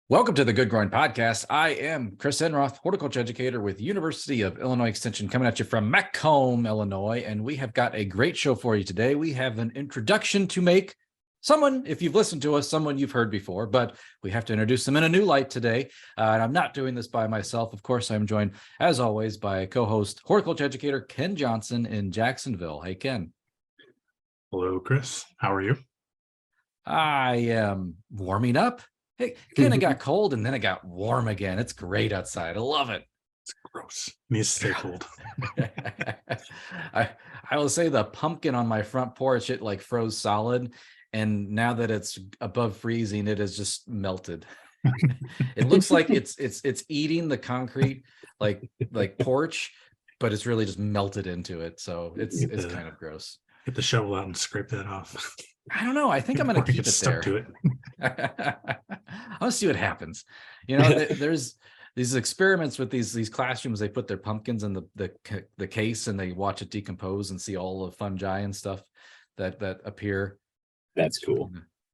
Welcome to the Good Growing Podcast. I am Chris Enroth, horticulture educator with University of Illinois Extension, coming at you from Macomb, Illinois. And we have got a great show for you today. We have an introduction to make. Someone, if you've listened to us, someone you've heard before, but we have to introduce them in a new light today. And I'm not doing this by myself. Of course, I'm joined, as always, by co-host, horticulture educator Ken Johnson in Jacksonville. Hey, Ken. Hello, Chris. How are you? I am warming up. Hey, kind of got cold and then it got warm again. It's great outside. I love it. It's gross. It needs to stay cold. I will say the pumpkin on my front porch, it like froze solid. And now that it's above freezing, it has just melted. It looks like it's eating the concrete like porch, but it's really just melted into it. So it's kind of gross. Get the shovel out and scrape that off. I don't know. I think I'm going to keep it stuck there. To it. I'll see what happens. You know, there's these experiments with these classrooms. They put their pumpkins in the case and they watch it decompose and see all the fungi and stuff that appear. That's cool.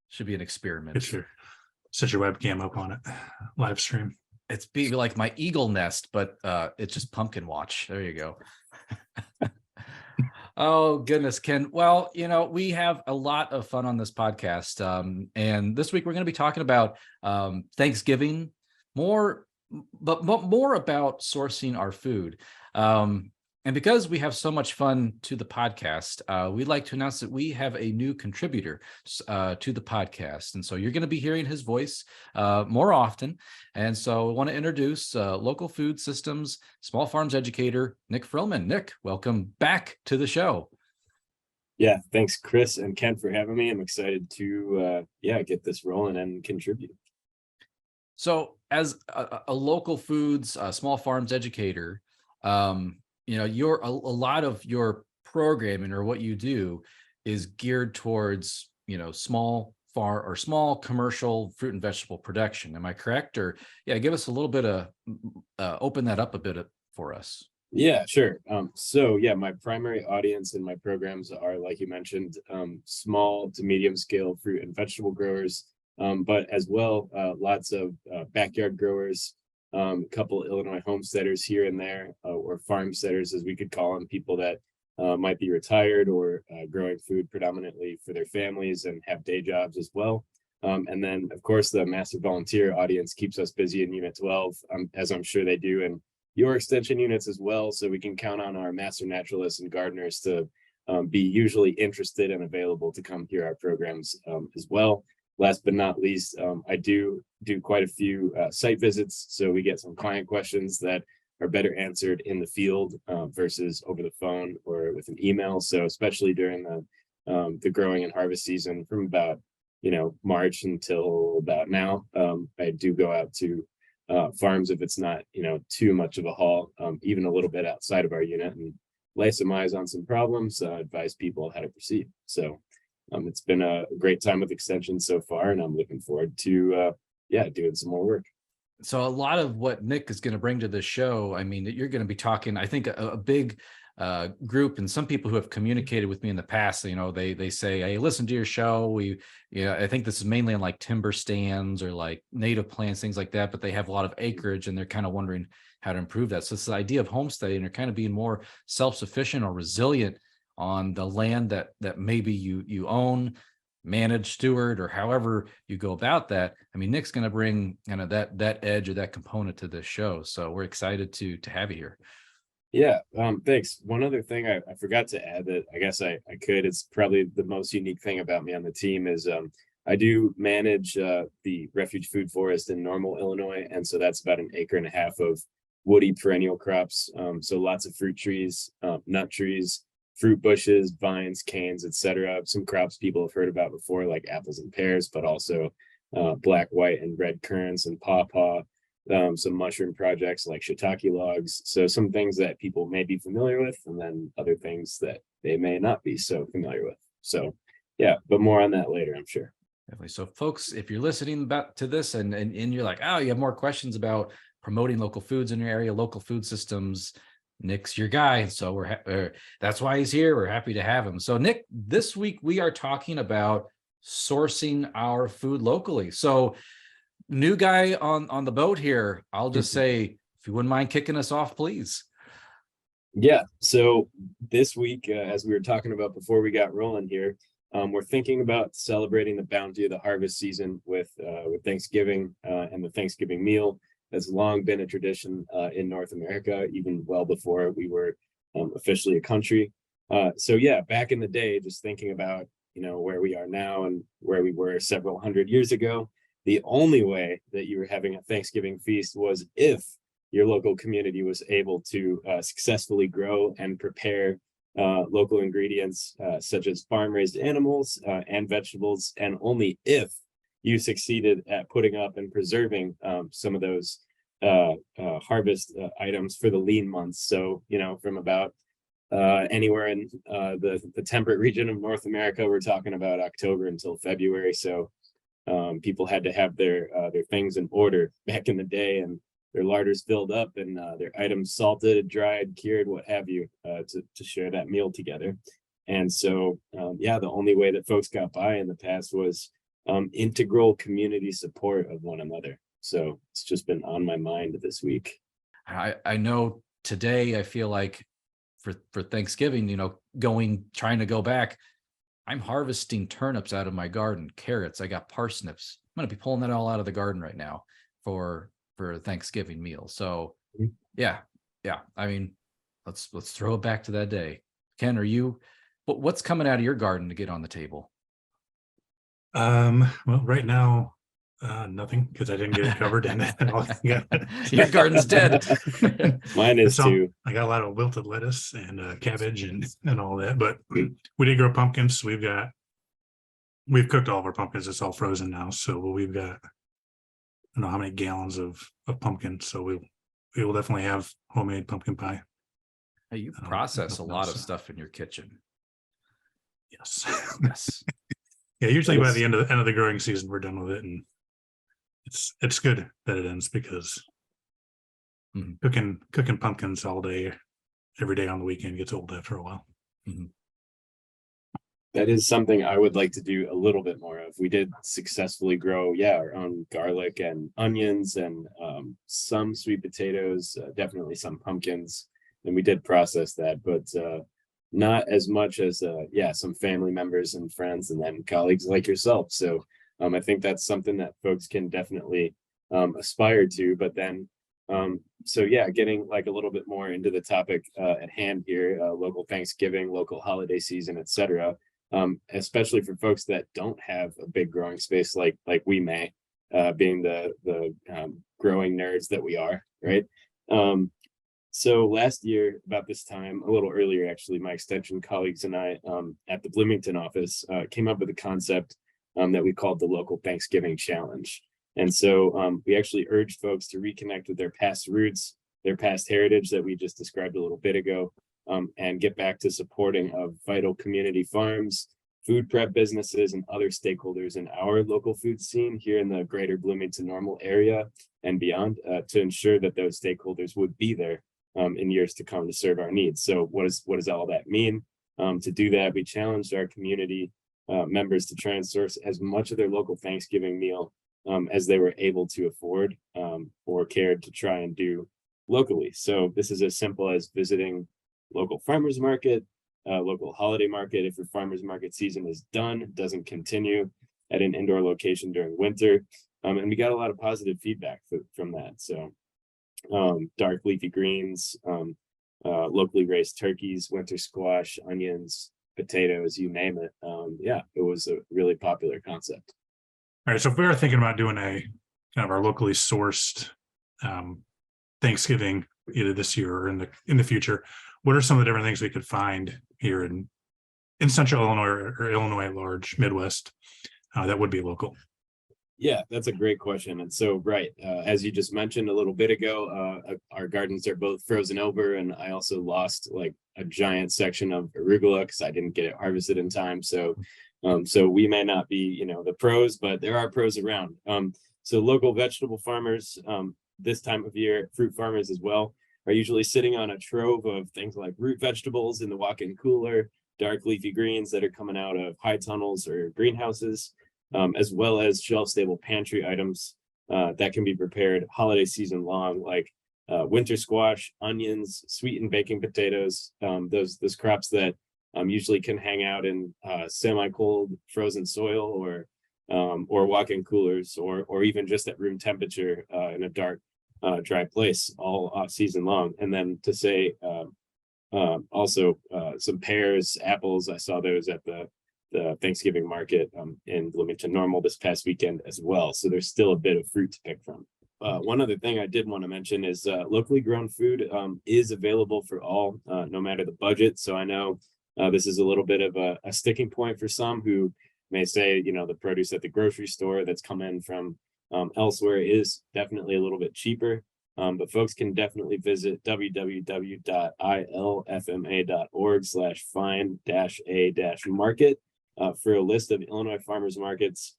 Should be an experiment. Set your webcam up on it. Live stream. It's be like my eagle nest, but it's just pumpkin watch. There you go. Oh, goodness, Ken. Well, you know, we have a lot of fun on this podcast. And this week we're going to be talking about Thanksgiving, more about sourcing our food. And because we have so much fun to the podcast, we'd like to announce that we have a new contributor to the podcast. And so you're going to be hearing his voice more often. And so I want to introduce local food systems, small farms educator, Nick Frillman. Nick, welcome back to the show. Yeah, thanks, Chris and Ken, for having me. I'm excited to get this rolling and contribute. So as a local foods, small farms educator, you know, a lot of your programming or what you do is geared towards, you know, small commercial fruit and vegetable production. Am I correct? Or give us a little bit of open that up a bit for us. Yeah, sure. My primary audience in my programs are, like you mentioned, small to medium scale fruit and vegetable growers, but as well, lots of backyard growers. A couple Illinois homesteaders here and there, or farmsteaders, as we could call them, people that might be retired or growing food predominantly for their families and have day jobs as well. And then, of course, the massive volunteer audience keeps us busy in Unit 12, as I'm sure they do in your extension units as well. So we can count on our master naturalists and gardeners to be usually interested and available to come hear our programs as well. Last but not least, I do quite a few site visits, so we get some client questions that are better answered in the field versus over the phone or with an email. So especially during the growing and harvest season, from about March until about now, I do go out to farms if it's not too much of a haul, even a little bit outside of our unit, and lay some eyes on some problems, advise people how to proceed. So. It's been a great time with extension so far, and I'm looking forward to doing some more work. So a lot of what Nick is going to bring to the show, I mean, you're going to be talking, I think, a big group, and some people who have communicated with me in the past, you know, they say, hey, listen to your show. I think this is mainly on like timber stands or like native plants, things like that, but they have a lot of acreage and they're kind of wondering how to improve that. So it's the idea of homesteading or kind of being more self-sufficient or resilient on the land that maybe you own, manage, steward, or however you go about that. I mean, Nick's going to bring kind of that edge or that component to this show. So we're excited to have you here. Yeah, thanks. One other thing I forgot to add that I guess I could, it's probably the most unique thing about me on the team is I do manage the refuge food forest in Normal, Illinois. And so that's about 1.5 acres of woody perennial crops. So lots of fruit trees, nut trees, fruit bushes, vines, canes, etc. Some crops people have heard about before, like apples and pears, but also black, white, and red currants and pawpaw. Some mushroom projects like shiitake logs. So some things that people may be familiar with, and then other things that they may not be so familiar with. So yeah, but more on that later, I'm sure. Definitely. So folks, if you're listening to this and you're like, oh, you have more questions about promoting local foods in your area, local food systems, Nick's your guy. So that's why he's here. We're happy to have him. So Nick, this week we are talking about sourcing our food locally. So new guy on the boat here. I'll just say, if you wouldn't mind kicking us off, please. Yeah. So this week, as we were talking about before we got rolling here, we're thinking about celebrating the bounty of the harvest season with Thanksgiving and the Thanksgiving meal. Has long been a tradition in North America, even well before we were officially a country. So yeah, back in the day, just thinking about where we are now and where we were several hundred years ago, the only way that you were having a Thanksgiving feast was if your local community was able to successfully grow and prepare local ingredients such as farm-raised animals and vegetables, and only if you succeeded at putting up and preserving some of those harvest items for the lean months. So, from about anywhere in the temperate region of North America, we're talking about October until February. So people had to have their things in order back in the day, and their larders filled up and their items salted, dried, cured, what have you, to share that meal together. And so, the only way that folks got by in the past was integral community support of one another. So it's just been on my mind this week. I know today, I feel like for Thanksgiving, trying to go back, I'm harvesting turnips out of my garden, carrots, I got parsnips. I'm going to be pulling that all out of the garden right now for a Thanksgiving meal. So yeah. I mean, let's throw it back to that day. Ken, what's coming out of your garden to get on the table? Well, right now, nothing, because I didn't get it covered in it. Your garden's dead. Mine is too. I got a lot of wilted lettuce and cabbage and all that, but we did grow pumpkins. We've cooked all of our pumpkins. It's all frozen now. So we've got, I don't know how many gallons of pumpkin. So we will definitely have homemade pumpkin pie. Hey, you process a lot of stuff in your kitchen. Yes. Yes. Yeah, usually by the end of the growing season, we're done with it, and it's good that it ends, because cooking pumpkins all day, every day on the weekend gets old after a while. Mm-hmm. That is something I would like to do a little bit more of. We did successfully grow, our own garlic and onions and some sweet potatoes, definitely some pumpkins, and we did process that, but not as much as some family members and friends and then colleagues like yourself. So I think that's something that folks can definitely aspire to. But then getting like a little bit more into the topic at hand here, local Thanksgiving, local holiday season, etc. Especially for folks that don't have a big growing space like we may, being the growing nerds that we are, right? So last year, about this time, a little earlier, actually, my extension colleagues and I at the Bloomington office came up with a concept that we called the Local Thanksgiving Challenge. And so we actually urged folks to reconnect with their past roots, their past heritage that we just described a little bit ago, and get back to supporting of vital community farms, food prep businesses, and other stakeholders in our local food scene here in the greater Bloomington Normal area and beyond, to ensure that those stakeholders would be there in years to come to serve our needs. So what does all that mean? To do that, we challenged our community members to try and source as much of their local Thanksgiving meal as they were able to afford or cared to try and do locally. So this is as simple as visiting local farmers market, local holiday market. If your farmers market season is done, doesn't continue at an indoor location during winter. And we got a lot of positive feedback from that. So dark leafy greens, locally raised turkeys, winter squash, onions, potatoes, you name it. It was a really popular concept. All right, so if we are thinking about doing a kind of our locally sourced Thanksgiving either this year or in the future, what are some of the different things we could find here in Central Illinois or Illinois at large, Midwest, that would be local? Yeah, that's a great question. And so, right, as you just mentioned a little bit ago, our gardens are both frozen over, and I also lost like a giant section of arugula because I didn't get it harvested in time. So we may not be, the pros, but there are pros around. So local vegetable farmers this time of year, fruit farmers as well, are usually sitting on a trove of things like root vegetables in the walk-in cooler, dark leafy greens that are coming out of high tunnels or greenhouses, as well as shelf-stable pantry items that can be prepared holiday season long, like winter squash, onions, sweetened baking potatoes, those crops that usually can hang out in semi-cold frozen soil or walk-in coolers or even just at room temperature in a dark, dry place all off season long. And then to say also some pears, apples, I saw those at the Thanksgiving market in Bloomington Normal this past weekend as well. So there's still a bit of fruit to pick from. One other thing I did want to mention is locally grown food is available for all, no matter the budget. So I know this is a little bit of a sticking point for some who may say, the produce at the grocery store that's come in from elsewhere is definitely a little bit cheaper. But folks can definitely visit www.ilfma.org/find-a-market for a list of Illinois farmers markets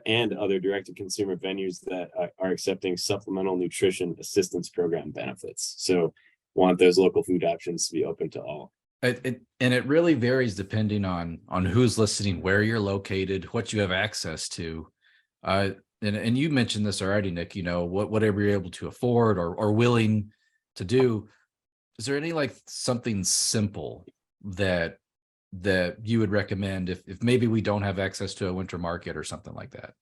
and other direct-to-consumer venues that are accepting supplemental nutrition assistance program benefits. So want those local food options to be open to all. And it really varies depending on who's listening, where you're located, what you have access to. And you mentioned this already, Nick, whatever you're able to afford or willing to do. Is there any something simple that you would recommend if maybe we don't have access to a winter market or something like that?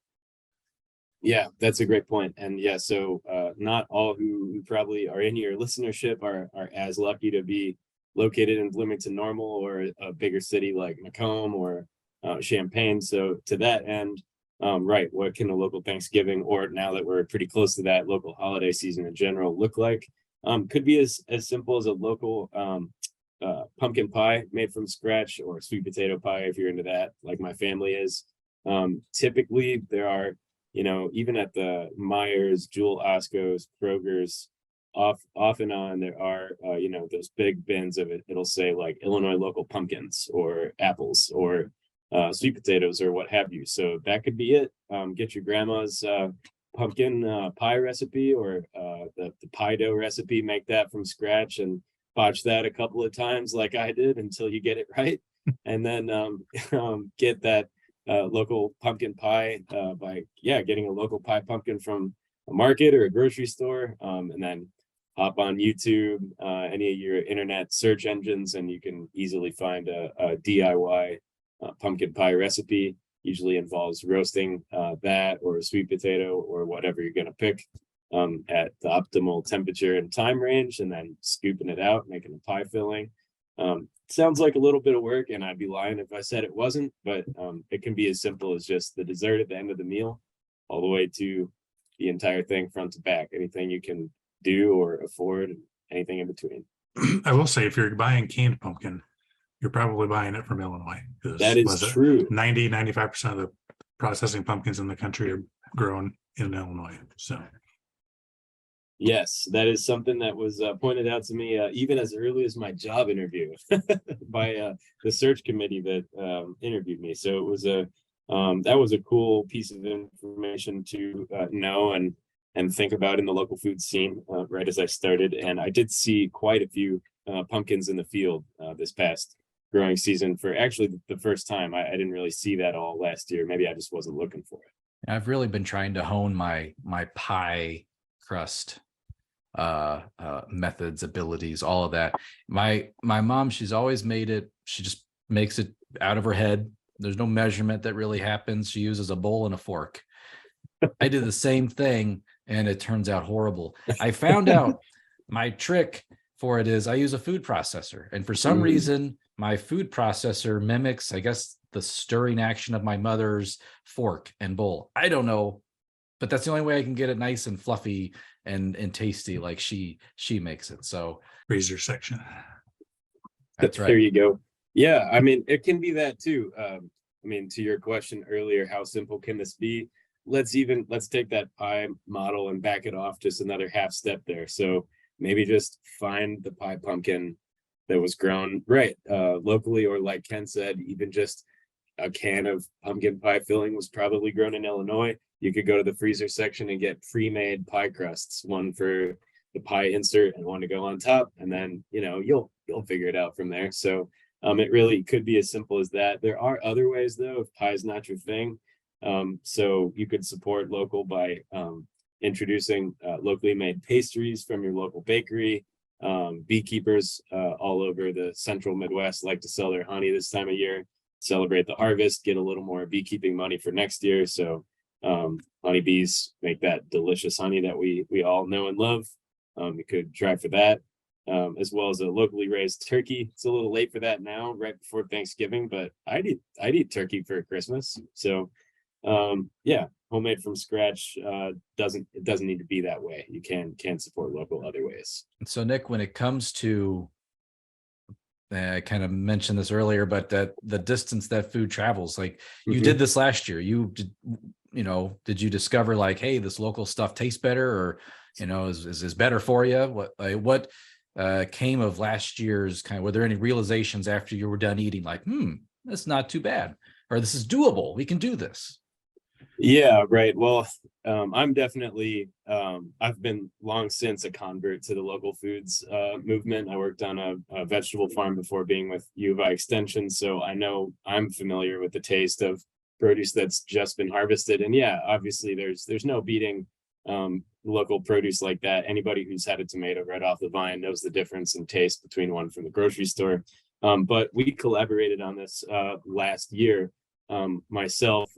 Yeah, that's a great point. And yeah, so not all who probably are in your listenership are as lucky to be located in Bloomington Normal or a bigger city like Macomb or Champaign. So to that end, right, what can a local Thanksgiving, or now that we're pretty close to that, local holiday season in general look like? Could be as simple as a local pumpkin pie made from scratch, or sweet potato pie if you're into that, like my family is. Typically there are, even at the Myers, Jewel Osco's, Kroger's, off and on, there are those big bins of it. It'll say like Illinois local pumpkins or apples or sweet potatoes or what have you. So that could be it. Get your grandma's pumpkin pie recipe or the pie dough recipe, make that from scratch and botch that a couple of times like I did until you get it right. And then get that local pumpkin pie by getting a local pie pumpkin from a market or a grocery store, and then hop on YouTube, any of your internet search engines, and you can easily find a DIY pumpkin pie recipe. Usually involves roasting that or a sweet potato or whatever you're going to pick at the optimal temperature and time range, and then scooping it out, making a pie filling. Sounds like a little bit of work, and I'd be lying if I said it wasn't, but it can be as simple as just the dessert at the end of the meal, all the way to the entire thing front to back. Anything you can do or afford, anything in between. I will say, if you're buying canned pumpkin, you're probably buying it from Illinois. That is true. 95% of the processing pumpkins in the country are grown in Illinois. So yes, that is something that was pointed out to me even as early as my job interview by the search committee that interviewed me. So it was that was a cool piece of information to know and think about in the local food scene right as I started. And I did see quite a few pumpkins in the field this past growing season for actually the first time. I didn't really see that all last year. Maybe I just wasn't looking for it. I've really been trying to hone my pie crust methods, abilities, all of that. My mom, she's always made it. She just makes it out of her head. There's no measurement that really happens. She uses a bowl and a fork. I did the same thing, and it turns out horrible. I found out my trick for it is I use a food processor, and for some reason my food processor mimics, I guess, the stirring action of my mother's fork and bowl. I don't know, but that's the only way I can get it nice and fluffy and tasty like she makes it. So freezer section. That's right. There you go. Yeah, I mean, it can be that too. I mean, to your question earlier, how simple can this be? Let's take that pie model and back it off just another half step there. So maybe just find the pie pumpkin that was grown locally, or like Ken said, even just a can of pumpkin pie filling was probably grown in Illinois. You could go to the freezer section and get pre-made pie crusts, one for the pie insert and one to go on top, and then you'll figure it out from there. So it really could be as simple as that. There are other ways though, if pie is not your thing. So you could support local by introducing locally made pastries from your local bakery. Beekeepers all over the central Midwest like to sell their honey this time of year, celebrate the harvest, get a little more beekeeping money for next year. So honeybees make that delicious honey that we all know and love. You could try for that, as well as a locally raised turkey. It's a little late for that now, right before Thanksgiving, but I'd eat turkey for Christmas. So yeah, homemade from scratch doesn't need to be that way. You can support local other ways. And so, Nick, when it comes to, I kind of mentioned this earlier, but that the distance that food travels, like you did this last year, did you discover like, hey, this local stuff tastes better, or is better for you? What came of last year's kind of, were there any realizations after you were done eating, like, that's not too bad, or this is doable, we can do this? Yeah, right. Well, I'm definitely, I've been long since a convert to the local foods movement. I worked on a vegetable farm before being with U of I Extension, so I know I'm familiar with the taste of produce that's just been harvested. And yeah, obviously there's no beating local produce like that. Anybody who's had a tomato right off the vine knows the difference in taste between one from the grocery store. But we collaborated on this last year. Myself,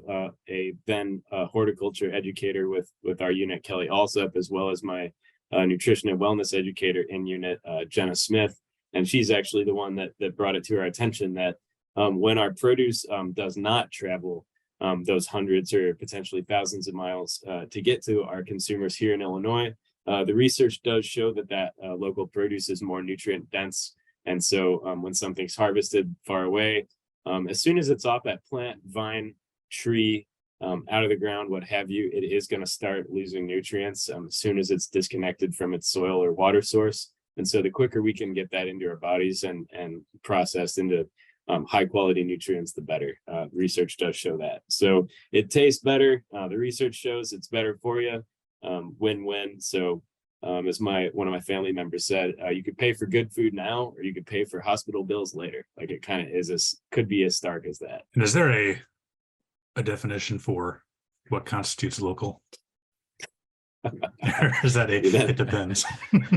a then horticulture educator with our unit, Kelly Alsup, as well as my nutrition and wellness educator in unit, Jenna Smith. And she's actually the one that brought it to our attention that when our produce does not travel those hundreds or potentially thousands of miles to get to our consumers here in Illinois, the research does show that local produce is more nutrient dense. And so when something's harvested far away, as soon as it's off that plant, vine, tree, out of the ground, what have you, it is going to start losing nutrients as soon as it's disconnected from its soil or water source. And so the quicker we can get that into our bodies and processed into high quality nutrients, the better. Research does show that. So it tastes better. The research shows it's better for you. Win-win. So as one of my family members said, you could pay for good food now, or you could pay for hospital bills later. Like it kind of could be as stark as that. And is there a definition for what constitutes local? Or is that it depends?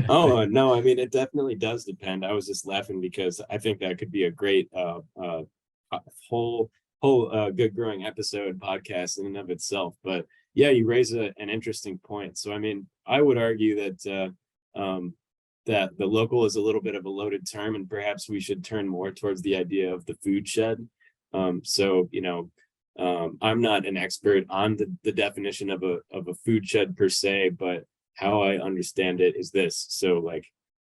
Oh no, I mean it definitely does depend. I was just laughing because I think that could be a great whole good growing episode podcast in and of itself. But yeah, you raise an interesting point. So I mean, I would argue that that the local is a little bit of a loaded term, and perhaps we should turn more towards the idea of the food shed. So I'm not an expert on the definition of a food shed per se, but how I understand it is this. So like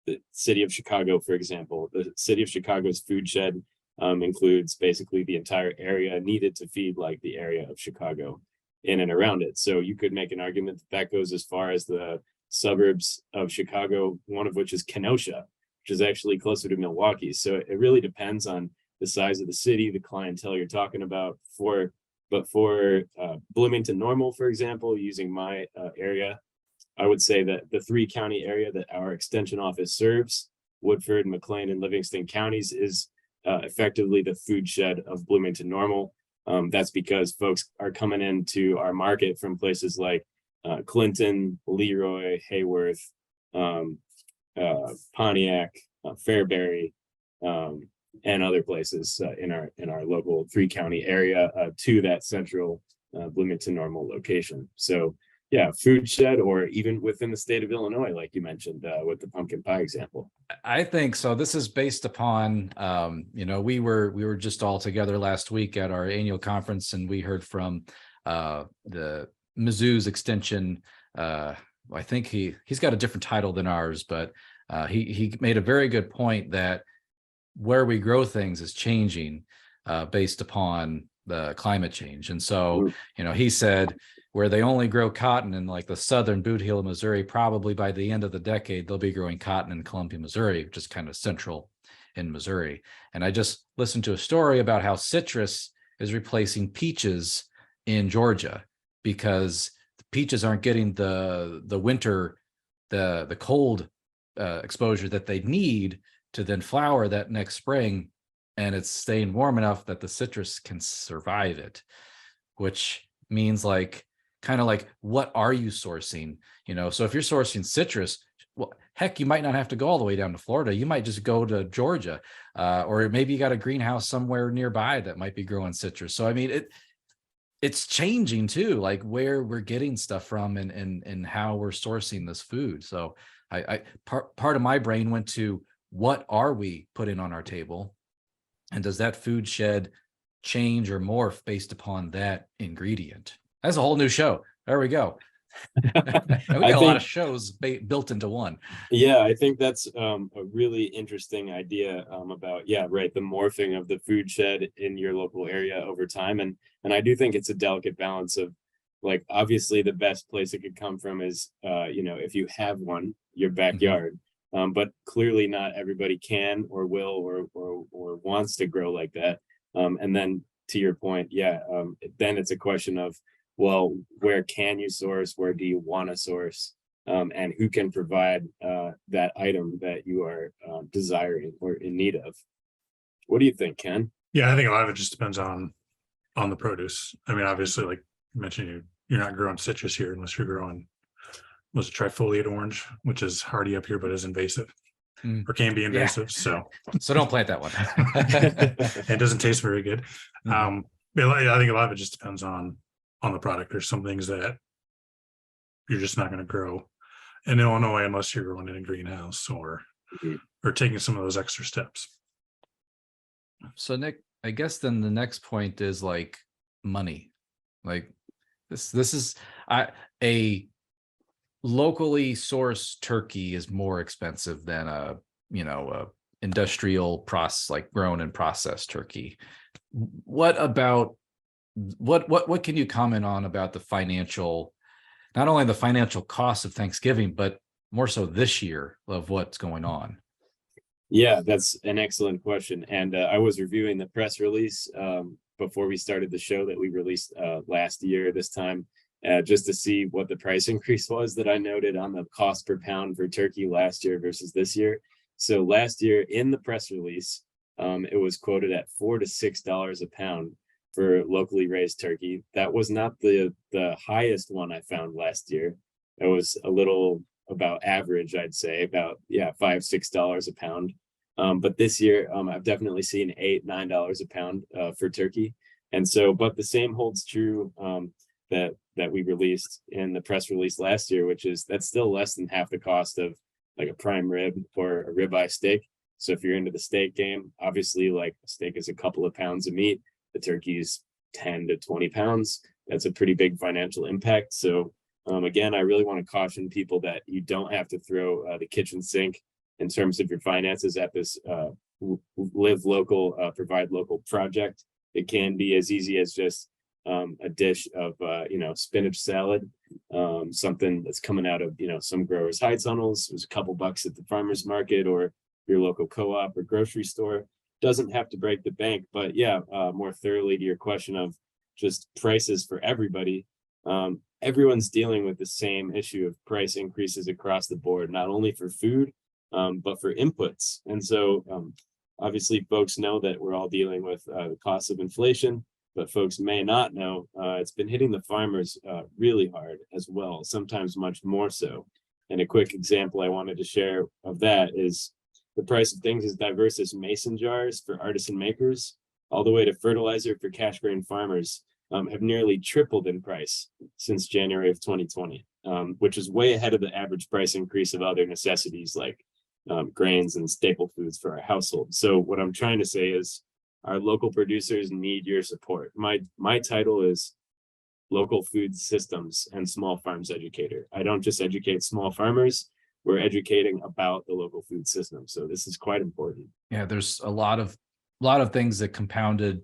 the city of Chicago, for example, the city of Chicago's food shed includes basically the entire area needed to feed like the area of Chicago in and around it. So you could make an argument that goes as far as the suburbs of Chicago, one of which is Kenosha, which is actually closer to Milwaukee. So it really depends on the size of the city, the clientele you're talking about. But for Bloomington Normal, for example, using my area, I would say that the 3-county area that our extension office serves, Woodford, McLean, and Livingston counties, is effectively the food shed of Bloomington Normal. That's because folks are coming into our market from places like Clinton, Leroy, Hayworth, Pontiac, Fairbury, and other places in our local 3-county area to that central Bloomington Normal location. So yeah, food shed, or even within the state of Illinois, like you mentioned with the pumpkin pie example. I think so. This is based upon, we were just all together last week at our annual conference, and we heard from the Mizzou's extension. I think he's got a different title than ours, but he made a very good point that where we grow things is changing based upon the climate change. And so, he said where they only grow cotton in like the southern Boot Heel of Missouri, probably by the end of the decade, they'll be growing cotton in Columbia, Missouri, which is kind of central in Missouri. And I just listened to a story about how citrus is replacing peaches in Georgia because the peaches aren't getting the winter, the cold exposure that they need to then flower that next spring, and it's staying warm enough that the citrus can survive it, which means like kind of like, what are you sourcing? So if you're sourcing citrus, well, heck, you might not have to go all the way down to Florida. You might just go to Georgia, or maybe you got a greenhouse somewhere nearby that might be growing citrus. So I mean, it's changing too, like where we're getting stuff from and how we're sourcing this food. So part of my brain went to, what are we putting on our table, and does that food shed change or morph based upon that ingredient? That's a whole new show. There we go. And we got a lot of shows built into one. Yeah, I think that's a really interesting idea about, yeah, right, the morphing of the food shed in your local area over time. And I do think it's a delicate balance of, like, obviously the best place it could come from is, if you have one, your backyard. But clearly not everybody can or will or wants to grow like that. And then to your point, then it's a question of, well, where can you source? Where do you want to source? And who can provide that item that you are desiring or in need of? What do you think, Ken? Yeah, I think a lot of it just depends on the produce. I mean, obviously, like you mentioned, you're not growing citrus here unless you're growing, was it trifoliate orange, which is hardy up here but is invasive or can be invasive. So don't plant that one. It doesn't taste very good. I think a lot of it just depends on the product. There's some things that you're just not going to grow in Illinois unless you're growing in a greenhouse or taking some of those extra steps. So Nick, I guess then the next point is like money. Like this is a locally sourced turkey is more expensive than a industrial process, like grown and processed turkey. What about what can you comment on about the financial, not only the financial cost of Thanksgiving, but more so this year of what's going on? Yeah, that's an excellent question. And I was reviewing the press release before we started the show that we released last year this time, just to see what the price increase was that I noted on the cost per pound for turkey last year versus this year. So last year in the press release, it was quoted at $4 to $6 a pound for locally raised turkey. That was not the highest one I found last year. It was a little about average, I'd say, about $5, $6 a pound. But this year, I've definitely seen $8, $9 a pound for turkey. And so, but the same holds true that we released in the press release last year, which is that's still less than half the cost of like a prime rib or a ribeye steak. So if you're into the steak game, obviously, like a steak is a couple of pounds of meat. The turkey is 10 to 20 pounds. That's a pretty big financial impact. So again, I really want to caution people that you don't have to throw the kitchen sink in terms of your finances at this live local, provide local project. It can be as easy as just a dish of spinach salad, something that's coming out of some growers' high tunnels. There's a couple bucks at the farmer's market or your local co-op or grocery store. Doesn't have to break the bank, but more thoroughly to your question of just prices for everybody. Everyone's dealing with the same issue of price increases across the board, not only for food, but for inputs. And so obviously folks know that we're all dealing with the cost of inflation, but folks may not know it's been hitting the farmers really hard as well, sometimes much more so. And a quick example I wanted to share of that is the price of things as diverse as mason jars for artisan makers, all the way to fertilizer for cash grain farmers, have nearly tripled in price since January of 2020, which is way ahead of the average price increase of other necessities like grains and staple foods for our household. So what I'm trying to say is our local producers need your support. My title is Local Food Systems and Small Farms Educator. I don't just educate small farmers, we're educating about the local food system. So this is quite important. Yeah, there's a lot of things that compounded,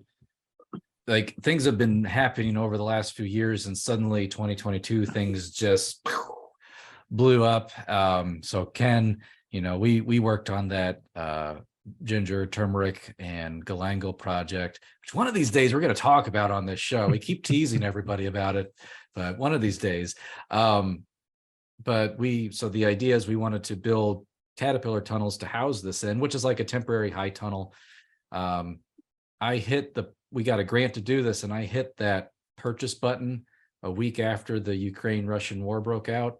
like things have been happening over the last few years, and suddenly 2022 things just blew up. So Ken, we worked on that ginger, turmeric, and galangal project, which one of these days we're going to talk about on this show. We keep teasing everybody about it, but one of these days. So the idea is we wanted to build caterpillar tunnels to house this in, which is like a temporary high tunnel. We got a grant to do this, and I hit that purchase button a week after the Ukraine-Russian war broke out,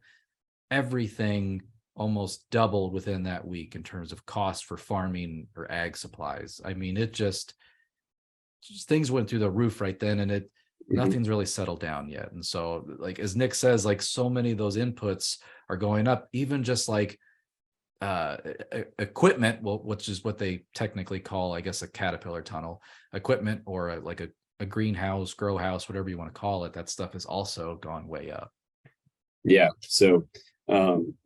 everything almost doubled within that week in terms of cost for farming or ag supplies. I mean, it just things went through the roof right then, and nothing's really settled down yet. And so, like as Nick says, like so many of those inputs are going up, even just like equipment, well, which is what they technically call, I guess, a caterpillar tunnel equipment, or like a greenhouse, grow house, whatever you want to call it. That stuff has also gone way up. Yeah. So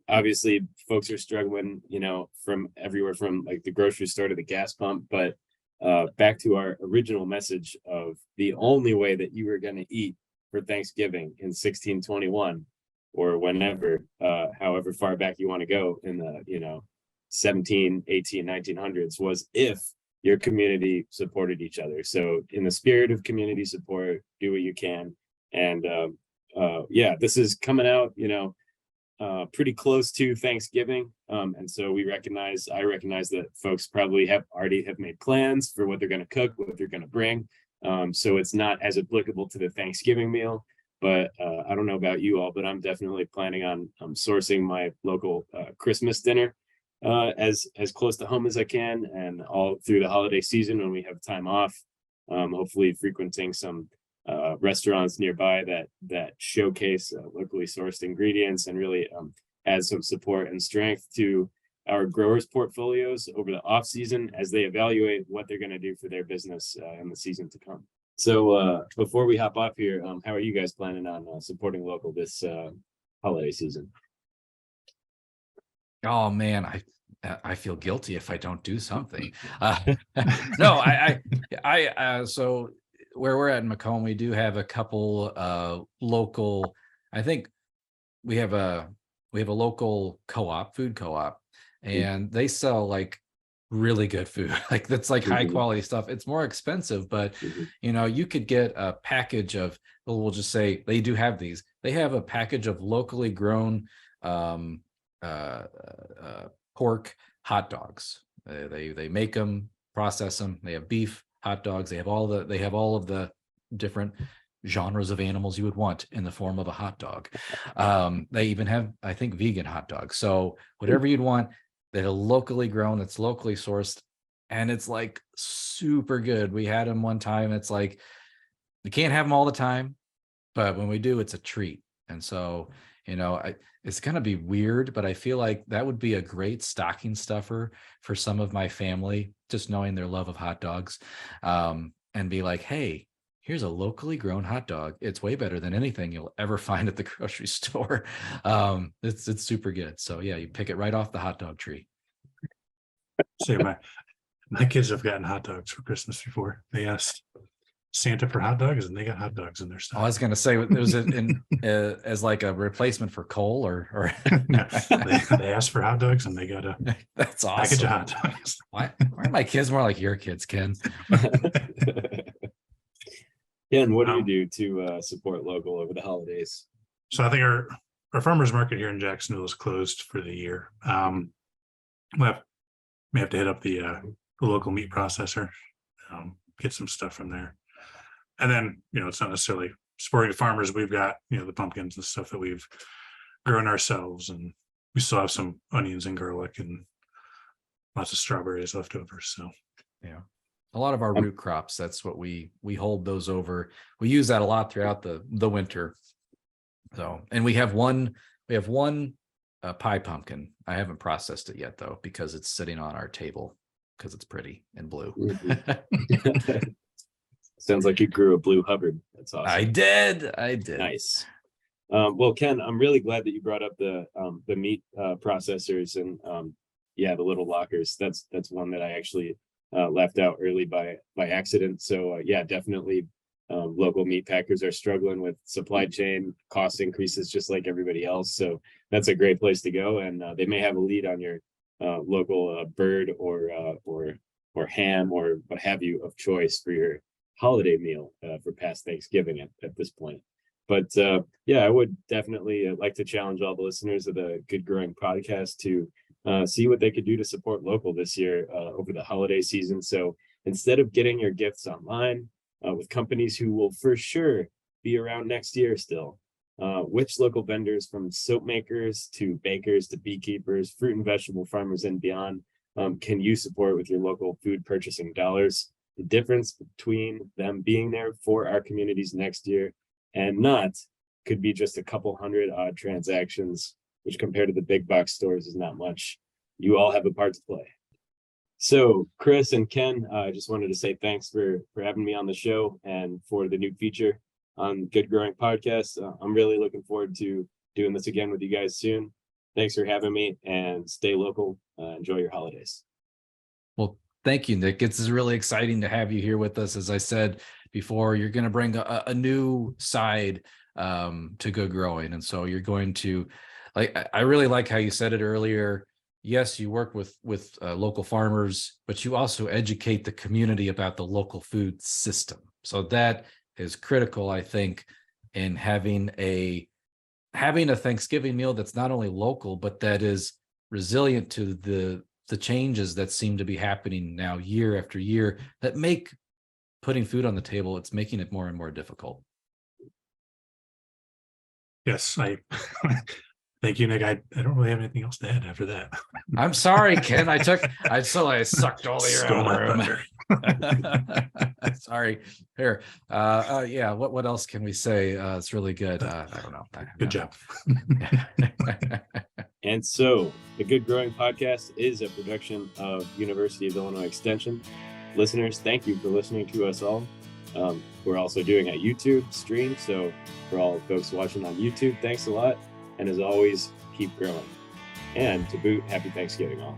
obviously folks are struggling, from everywhere from like the grocery store to the gas pump. But back to our original message of the only way that you were going to eat for Thanksgiving in 1621 or whenever, however far back you want to go in the, 17, 18, 1900s was if your community supported each other. So in the spirit of community support, do what you can. And yeah, this is coming out, pretty close to Thanksgiving. And so I recognize that folks probably have made plans for what they're going to cook, what they're going to bring. So it's not as applicable to the Thanksgiving meal, but I don't know about you all, but I'm definitely planning on sourcing my local Christmas dinner as close to home as I can, and all through the holiday season when we have time off, hopefully frequenting some restaurants nearby that showcase locally sourced ingredients and really add some support and strength to our growers' portfolios over the off season as they evaluate what they're going to do for their business in the season to come. So before we hop off here, how are you guys planning on supporting local this holiday season? Oh man, I feel guilty if I don't do something. No, so where we're at in Macomb, we do have a couple local. I think we have a local food co-op, and they sell like really good food. Like that's like high quality stuff. It's more expensive, but you could get a package of, well, we'll just say they do have these. They have a package of locally grown pork hot dogs. They make them, process them. They have beef, hot dogs. They have all of the different genres of animals you would want in the form of a hot dog. They even have, I think, vegan hot dogs. So whatever you'd want, that are locally grown, that's locally sourced, and it's like super good. We had them one time. It's like you can't have them all the time, but when we do, it's a treat. And so, it's going to be weird, but I feel like that would be a great stocking stuffer for some of my family, just knowing their love of hot dogs, and be like, hey, here's a locally grown hot dog. It's way better than anything you'll ever find at the grocery store. It's super good. So yeah, you pick it right off the hot dog tree. See, my kids have gotten hot dogs for Christmas before. They asked Santa for hot dogs, and they got hot dogs in their stuff. I was going to say, was it as like a replacement for coal or No, they asked for hot dogs, and they got a that's awesome. package of hot dogs. Why are my kids more like your kids, Ken? Ken, what do you do to support local over the holidays? So I think our farmers market here in Jacksonville is closed for the year. We have to hit up the local meat processor, get some stuff from there. And then, it's not necessarily supporting the farmers. We've got, the pumpkins and stuff that we've grown ourselves, and we still have some onions and garlic and lots of strawberries left over. So, yeah, a lot of our root crops, that's what we hold those over. We use that a lot throughout the winter. So, and we have one pie pumpkin. I haven't processed it yet though, because it's sitting on our table because it's pretty and blue. Sounds like you grew a blue Hubbard. That's awesome. I did. Nice. Well, Ken, I'm really glad that you brought up the meat processors and the little lockers. That's one that I actually left out early by accident. So definitely local meat packers are struggling with supply chain cost increases just like everybody else. So that's a great place to go, and they may have a lead on your local bird or ham or what have you of choice for your holiday meal for past Thanksgiving at this point. But I would definitely like to challenge all the listeners of the Good Growing podcast to see what they could do to support local this year over the holiday season. So instead of getting your gifts online with companies who will for sure be around next year still? Which local vendors, from soap makers to bakers to beekeepers, fruit and vegetable farmers and beyond, can you support with your local food purchasing dollars? The difference between them being there for our communities next year and not could be just a couple hundred odd transactions, which compared to the big box stores is not much. You all have a part to play. So Chris and Ken, I just wanted to say thanks for having me on the show and for the new feature on Good Growing Podcast. I'm really looking forward to doing this again with you guys soon. Thanks for having me, and stay local. Enjoy your holidays. Well, thank you, Nick. It's really exciting to have you here with us. As I said before, you're going to bring a new side to Good Growing. And so you're going to, I really like how you said it earlier. Yes, you work with local farmers, but you also educate the community about the local food system. So that is critical, I think, in having a Thanksgiving meal that's not only local, but that is resilient to the changes that seem to be happening now year after year that make putting food on the table, it's making it more and more difficult. Yes, thank you, Nick. I don't really have anything else to add after that. I'm sorry, Ken. I sucked all the air Stole out of my the room. Sorry. Here. Yeah. What else can we say? It's really good. I don't know. Good job. And so the Good Growing Podcast is a production of University of Illinois Extension. Listeners, thank you for listening to us all. We're also doing a YouTube stream. So for all folks watching on YouTube, thanks a lot. And as always, keep growing. And to boot, happy Thanksgiving all.